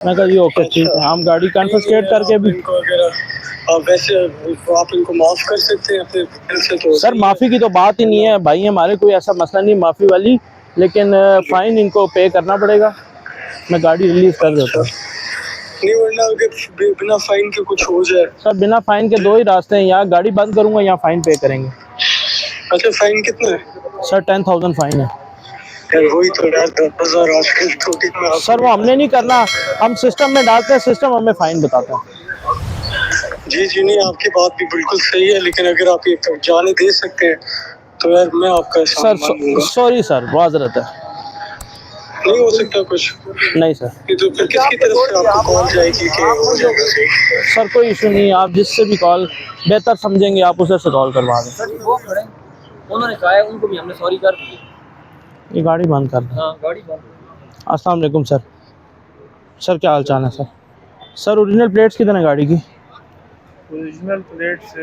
मैं कहा जी ओके ठीक है, हम गाड़ी कन्फिस्केट करके भी इनको अगर आप वैसे आप इनको माफ़ कर सकते हैं अपने दिल से तो सर माफ़ी की तो बात ही नहीं है भाई, हमारे कोई ऐसा मसला नहीं माफ़ी वाली, लेकिन फ़ाइन इनको पे करना पड़ेगा। मैं गाड़ी रिलीज़ कर देता हूँ। नहीं वरना अगर बिना फाइन के कुछ हो जाए। सर बिना फ़ाइन के दो ही रास्ते हैं, या गाड़ी बंद करूँगा या फ़ाइन पे करेंगे। अच्छा फाइन कितना है? सर 10,000 फ़ाइन है। यार वही तो यार 10,000 आजकल तो कितना सर वो हमने नहीं करना, हम सिस्टम में डालते हैं, सिस्टम हमें फ़ाइन बताता है। जी जी नहीं आपकी बात भी बिल्कुल सही है, लेकिन अगर आप ये जाने दे सकते हैं तो यार मैं आपका एहसान सर मान लूंगा। सॉरी सर, माज़रत है। नहीं हो सकता कुछ? नहीं सर। ये तो फिर किसकी तरफ से आपको कॉल जाएगी कि हो जाएगा सही? सर कोई इशू नहीं है, आप जिससे भी कॉल बेहतर समझेंगे आप उसे से कॉल करवा दें। उन्होंने कहा है उनको भी हमने सॉरी कर दी। ये गाड़ी बंद कर दें। हाँ गाड़ी बंद। अस्सलाम वालेकुम सर। सर क्या हाल चाल है सर? सर ओरिजिनल प्लेट्स कितने हैं गाड़ी की? Original plates